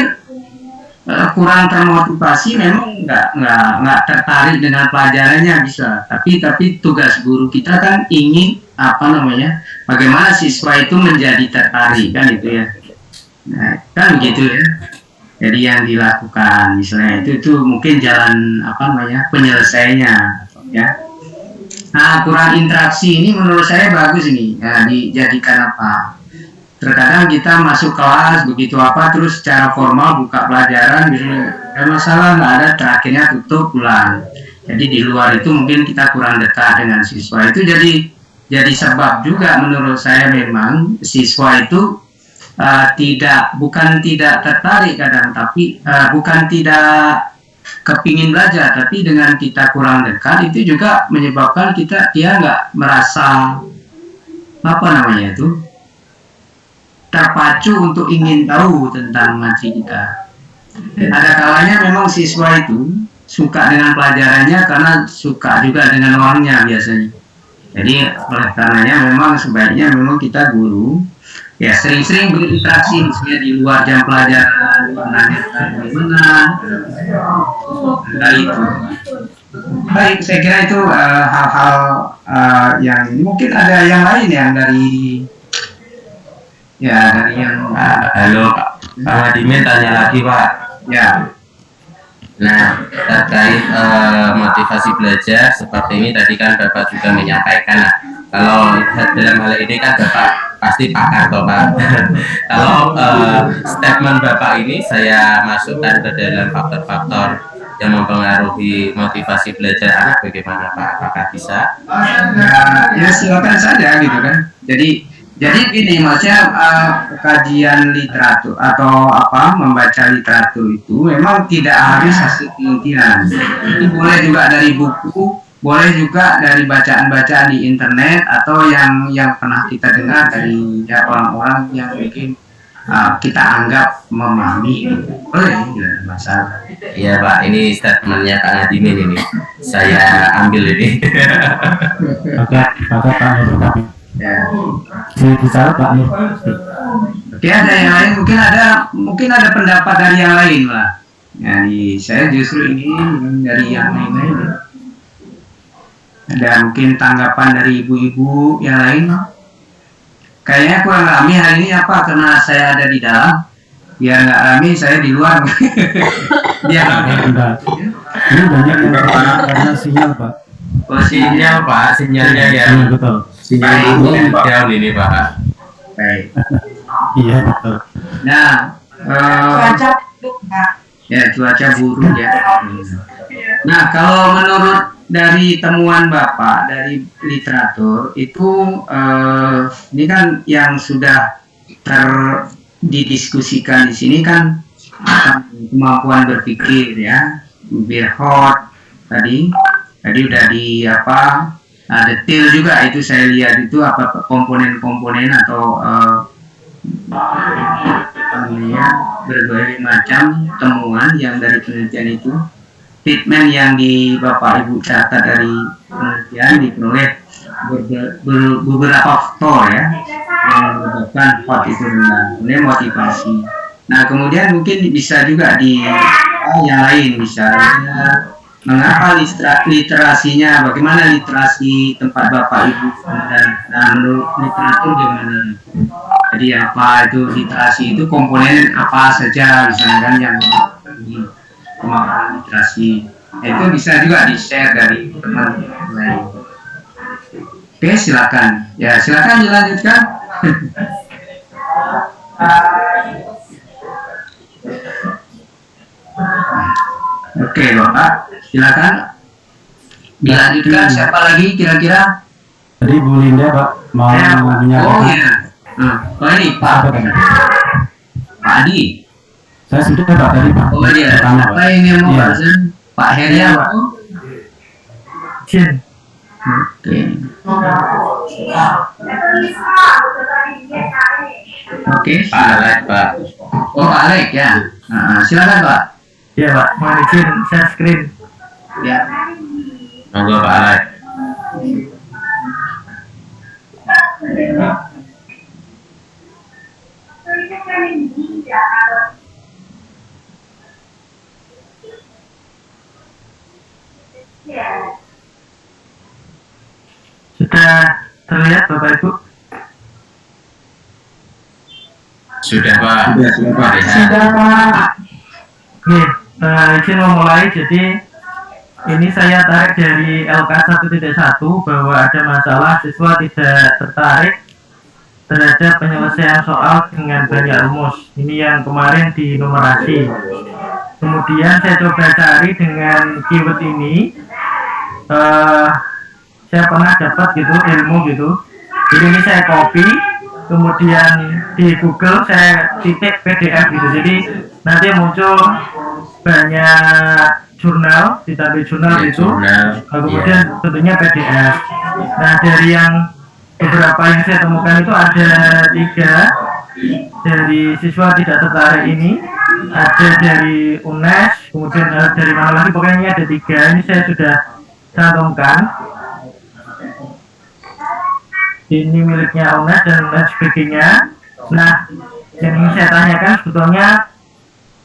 kurang termotivasi, memang nggak tertarik dengan pelajarannya bisa, tapi tugas guru kita kan ingin bagaimana siswa itu menjadi tertarik kan itu ya. Nah, kan begitu ya. Jadi yang dilakukan misalnya itu mungkin jalan penyelesaiannya ya. Nah, kurang interaksi ini menurut saya bagus ini ya, dijadikan terkadang kita masuk kelas begitu terus secara formal buka pelajaran misalnya, masalah nggak ada, terakhirnya tutup pulang. Jadi di luar itu mungkin kita kurang dekat dengan siswa, itu jadi sebab juga menurut saya memang siswa itu bukan tidak tertarik kadang, tapi bukan tidak kepingin belajar, tapi dengan kita kurang dekat itu juga menyebabkan dia nggak merasa terpacu untuk ingin tahu tentang ngaji kita. Ada kalanya memang siswa itu suka dengan pelajarannya karena suka juga dengan orangnya biasanya. Jadi oleh karenanya memang sebaiknya memang kita guru ya sering-sering berinteraksi misalnya di luar jam pelajaran, bagaimana itu. Baik, saya kira itu hal-hal yang mungkin ada yang lain yang dari yang halo Pak Dimin tanya lagi Pak. Ya. Nah, terkait motivasi belajar seperti ini tadi kan Bapak juga menyampaikan. Kalau dalam hal ini kan Bapak pasti pakar toh Pak. Kalau statement Bapak ini saya masukkan ke dalam faktor-faktor yang mempengaruhi motivasi belajar anak, bagaimana Pak? Apakah bisa? Ya silakan saja gitu kan. Jadi gini, maksudnya kajian literatur atau membaca literatur itu memang tidak harus hasil penelitian. Itu boleh juga dari buku, boleh juga dari bacaan-bacaan di internet, atau yang pernah kita dengar dari orang-orang yang mungkin kita anggap memahami. Boleh, tidak masalah. Iya Pak, ini statementnya Pak Nadimin ini. Saya ambil ini. Oke, Pak Nur. Ya. Bicara Pak Nur. Oke, ada yang lain, mungkin ada pendapat dari yang lain lah. Jadi saya justru ini dari yang lain. Ada mungkin tanggapan dari ibu-ibu yang lain. Kayaknya kurang rame hari ini karena saya ada di dalam. Biar nggak rame saya di luar. Biar ini banyak yang karena sinyal Pak. Oh, sinyal Pak, sinyalnya ya. Betul. Sinyal jauh ini Pak. Baik. Iya betul. Nah, cuaca buruk ya. Nah, kalau menurut dari temuan Bapak dari literatur itu ini kan yang sudah didiskusikan di sini kan kemampuan berpikir ya, Birhot tadi udah detail juga itu saya lihat itu apa komponen-komponen atau berbagai macam temuan yang dari penelitian itu, treatment yang di Bapak Ibu catat dari penelitian diperoleh beberapa faktor ya yang menyebabkan hot itu rendah, kemudian motivasi. Nah kemudian mungkin bisa juga di yang lain, misalnya mengapa literasinya, bagaimana literasi tempat Bapak Ibu, dan menurut literatur gimana. Jadi apa itu literasi itu komponen apa saja misalkan yang di pemahaman literasi. Itu bisa juga di-share dari teman lain. Oke, silakan. Ya, silakan dilanjutkan. Oke, Bapak, silakan. Dilanjutkan. Siapa lagi kira-kira? Tadi Bu Linda, Pak, mau menyampaikan. Oh iya. Oh ini Pak. Pak Adi. Saya sudah Pak tadi Pak. Oh iya. Pertama, Apa Pak. ini yang mau Iya. bahasan? Pak Heria, Pak. Jin. Oke. Oke. Pak Alek, Pak. Oh Pak Alek ya. Silakan Pak. Ya Pak, mohon izin share screen. Ya. Monggo Pak Alek. Sudah terlihat Bapak Ibu? Sudah Pak. Sudah, Pak. Sudah. Oke, izin memulai. Jadi ini saya tarik dari LK 1.1 bahwa ada masalah siswa tidak tertarik terhadap penyelesaian soal dengan banyak rumus. Ini yang kemarin di numerasi. Kemudian saya coba cari dengan keyword ini. Saya pernah dapat gitu ilmu gitu. Jadi ini saya copy, kemudian di Google saya titik PDF gitu. Jadi nanti muncul banyak jurnal, ditambah jurnal Ya, itu, jurnal, kemudian tentunya PDF. Nah dari yang beberapa yang saya temukan itu ada 3 dari siswa tidak tertarik ini, ada dari UNES, kemudian dari mana lagi, pokoknya ini ada 3. Ini saya sudah cantumkan. Ini miliknya UNES dan lain sebagainya. Nah, yang ingin saya tanyakan sebetulnya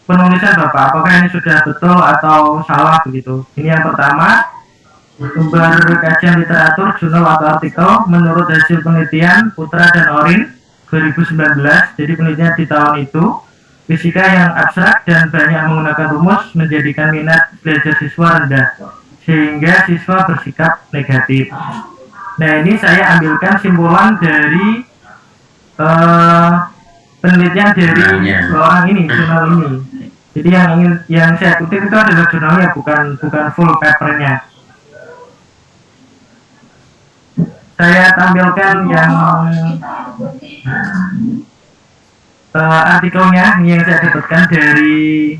penulisan Bapak, apakah ini sudah betul atau salah begitu? Ini yang pertama, sumber kajian literatur, jurnal atau artikel menurut hasil penelitian Putra dan Orin 2019. Jadi penelitian di tahun itu, fisika yang abstrak dan banyak menggunakan rumus menjadikan minat belajar siswa rendah, sehingga siswa bersikap negatif. Nah ini saya ambilkan simpulan dari penelitian dari seorang ini, jurnal ini. Jadi yang saya kutip itu adalah jurnalnya, bukan full papernya. Saya tampilkan yang artikelnya yang saya dapatkan dari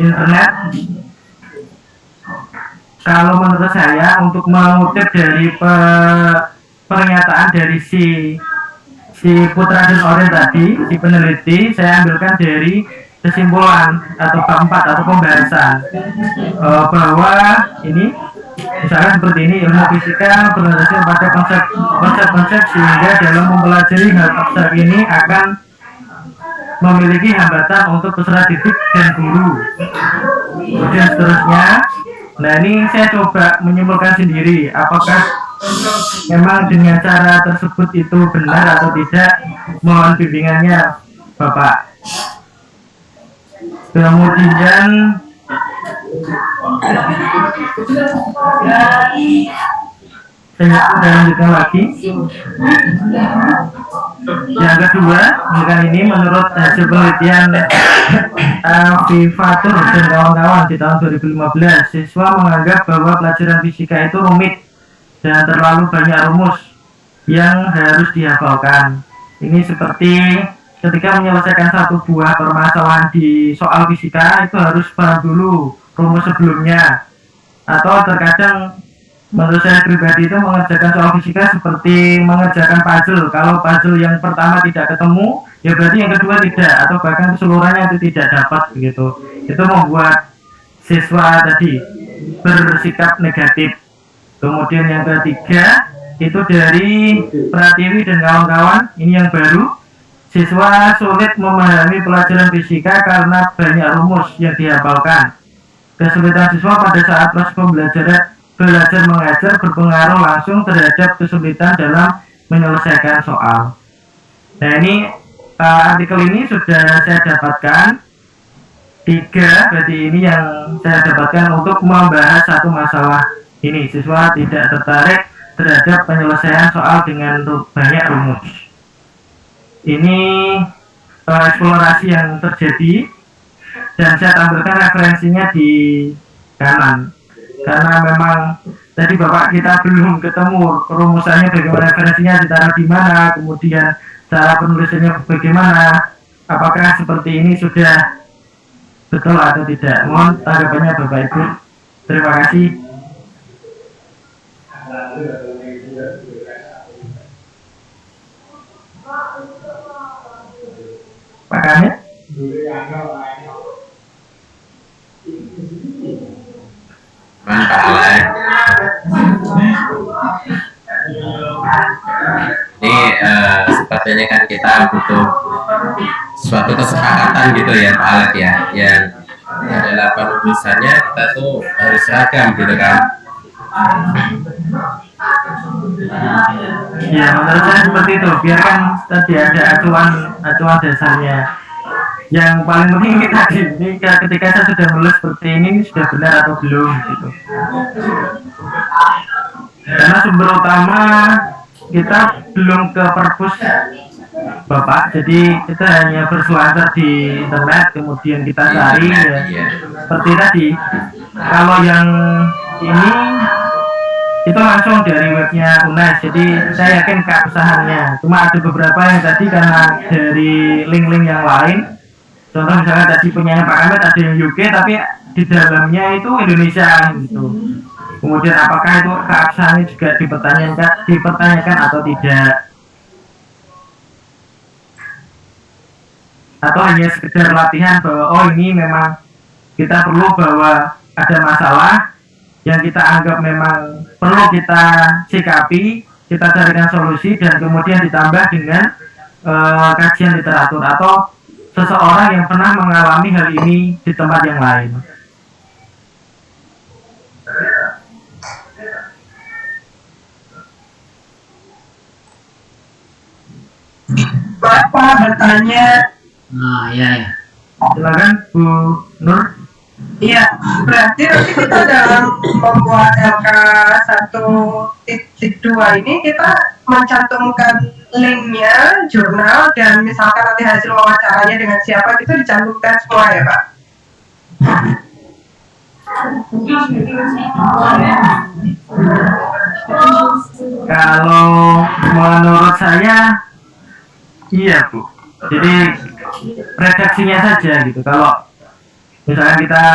internet. Kalau menurut saya, untuk mengutip dari pernyataan dari si Putra dan Oren tadi, si peneliti, saya ambilkan dari kesimpulan atau bab 4 atau pembahasan bahwa ini misalnya seperti ini, ilmu fisika berlandaskan pada konsep-konsep sehingga dalam mempelajari hal abstrak ini akan memiliki hambatan untuk peserta didik dan guru. Kemudian seterusnya. Nah ini saya coba menyimpulkan sendiri apakah memang dengan cara tersebut itu benar atau tidak. Mohon bimbingannya Bapak. Kemudian saya lanjutkan lagi. Yang kedua, ini menurut hasil penelitian Vivatur dan kawan-kawan di tahun 2015, siswa menganggap bahwa pelajaran fisika itu rumit dan terlalu banyak rumus yang harus dihafalkan. Ini seperti ketika menyelesaikan satu buah permasalahan di soal fisika itu harus paham dulu rumus sebelumnya, atau terkadang menurut saya pribadi itu mengerjakan soal fisika seperti mengerjakan puzzle. Kalau puzzle yang pertama tidak ketemu, ya berarti yang kedua tidak, atau bahkan keseluruhannya itu tidak dapat begitu. Itu membuat siswa tadi bersikap negatif. Kemudian yang ketiga itu dari Pratiwi dan kawan-kawan, ini yang baru. Siswa sulit memahami pelajaran fisika karena banyak rumus yang dihafalkan. Kesulitan siswa pada saat proses pembelajaran belajar mengajar berpengaruh langsung terhadap kesulitan dalam menyelesaikan soal. Nah ini artikel ini sudah saya dapatkan 3, berarti ini yang saya dapatkan untuk membahas satu masalah ini. Siswa tidak tertarik terhadap penyelesaian soal dengan banyak rumus. Ini eksplorasi yang terjadi, dan saya tampilkan referensinya di kanan. Karena memang tadi Bapak kita belum ketemu rumusannya bagaimana, referensinya ditaruh di mana, kemudian cara penulisannya bagaimana, apakah seperti ini sudah betul atau tidak. Mohon tanggapannya Bapak Ibu. Terima kasih. Pak Kamil? Pak Alex. Ini sepertinya kan kita butuh suatu kesepakatan gitu ya Pak Alex ya, yang adalah penulisannya kita tuh harus seragam gitu kan. Ya menurut saya seperti itu, biarkan tadi ada acuan dasarnya. Yang paling penting ini tadi, ini ketika saya sudah menulis seperti ini sudah benar atau belum gitu. Karena sumber utama kita belum ke perpus Bapak, jadi kita hanya berselancar di internet, kemudian kita cari ya. Seperti tadi, kalau yang ini itu langsung dari webnya UNES, jadi saya yakin keabsahannya. Cuma ada beberapa yang tadi karena dari link-link yang lain, contoh misalnya tadi punya Pak Ahmed ada yang UK tapi di dalamnya itu Indonesia gitu. Kemudian apakah itu keabsahannya juga dipertanyakan atau tidak, atau hanya sekedar latihan bahwa oh ini memang kita perlu bahwa ada masalah yang kita anggap memang perlu kita sikapi, kita carikan solusi, dan kemudian ditambah dengan kajian literatur atau seseorang yang pernah mengalami hal ini di tempat yang lain. Bapak bertanya. Nah, ya. Silakan Bu Nur. Iya, berarti nanti kita dalam membuat LK 1.2 ini kita mencantumkan linknya, jurnal, dan misalkan nanti hasil wawancaranya dengan siapa itu dicantumkan semua ya Pak? Kalau menurut saya iya Bu, jadi redaksinya saja gitu. Kalau misalnya kita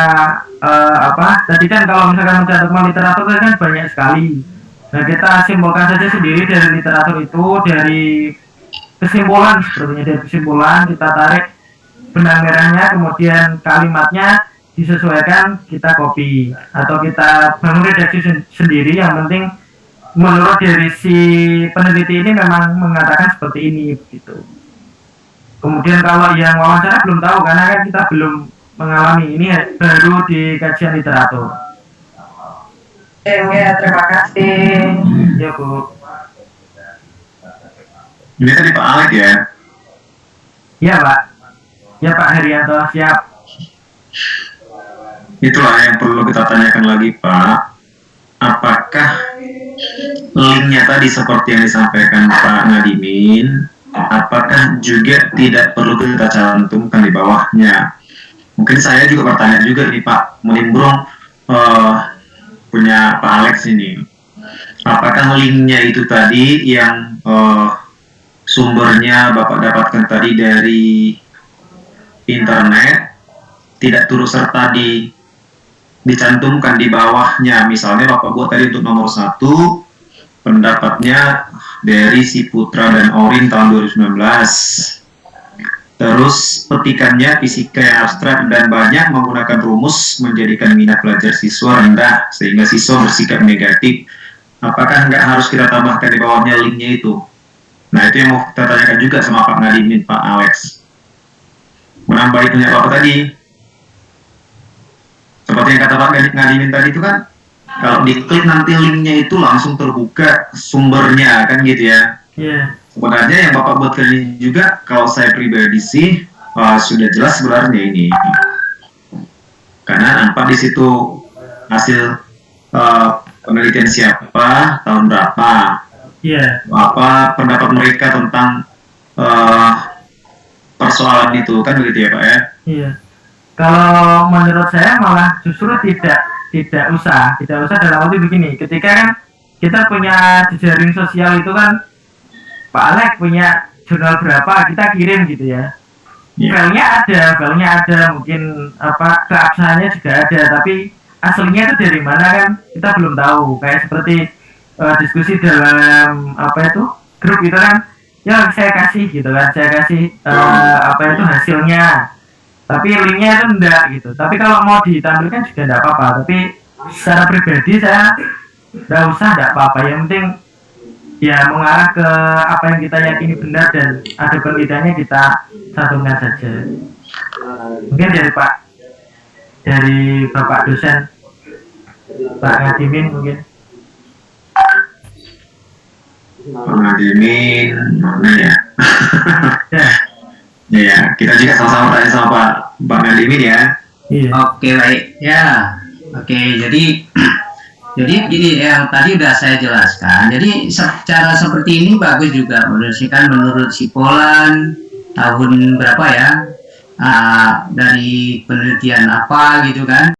tadi kan kalau misalkan mencantumkan literatur kan banyak sekali. Nah kita simpulkan saja sendiri dari literatur itu, dari kesimpulan, sepertinya dari kesimpulan kita tarik benang merahnya, kemudian kalimatnya disesuaikan, kita copy atau kita bangun redaksi sendiri. Yang penting menurut dari si peneliti ini memang mengatakan seperti ini begitu. Kemudian kalau yang wawancara belum tahu karena kan kita belum mengalami, ini baru di kajian literatur. Ya, terima kasih. Ya Bu. Ini tadi Pak Alex ya? Ya Pak. Ya Pak Herianto, siap. Itulah yang perlu kita tanyakan lagi Pak. Apakah linknya tadi seperti yang disampaikan Pak Nadimin, apakah juga tidak perlu kita cantumkan di bawahnya? Mungkin saya juga bertanya juga nih Pak, menimbrung punya Pak Alex ini. Apakah linknya itu tadi yang sumbernya Bapak dapatkan tadi dari internet, tidak turut serta di dicantumkan di bawahnya. Misalnya Bapak buat tadi untuk nomor 1, pendapatnya dari si Putra dan Orin tahun 2019. Terus petikannya fisika yang abstrak dan banyak menggunakan rumus menjadikan minat belajar siswa rendah sehingga siswa bersikap negatif. Apakah nggak harus kita tambahkan di bawahnya linknya itu? Nah itu yang mau kita tanyakan juga sama Pak Nadimin, Pak Alex. Menambah itunya Bapak tadi. Seperti yang kata Pak Nadimin tadi itu kan, kalau diklik nanti linknya itu langsung terbuka sumbernya kan gitu ya. Iya. Sebenarnya yang Bapak buat kali ini juga, kalau saya pribadi sih sudah jelas sebenarnya ini, karena nampak di situ hasil penelitian siapa, tahun berapa, apa pendapat mereka tentang persoalan itu kan begitu ya Pak ya? Iya. Kalau menurut saya malah justru tidak usah dalam arti begini. Ketika kan kita punya jejaring sosial itu kan, Pak Alex punya jurnal berapa, kita kirim gitu ya. Filenya ada, mungkin apa keabsahannya juga ada, tapi aslinya itu dari mana kan kita belum tahu. Kayak seperti diskusi dalam grup itu kan, ya saya kasih gitu kan, hasilnya, tapi linknya itu enggak gitu. Tapi kalau mau ditampilkan juga enggak apa-apa, tapi secara pribadi saya enggak apa-apa, yang penting ya mengarah ke apa yang kita yakini benar dan ada penelitiannya kita cantumkan saja. Mungkin dari Bapak dosen Pak Nadimin mungkin. Pak Nadimin mana ya? Ya, kita juga sama-sama tanya sama Pak Nadimin ya. Oke, baik ya. Oke, jadi gini yang tadi udah saya jelaskan. Jadi secara seperti ini bagus juga menurut si Polan tahun berapa ya, dari penelitian apa gitu kan.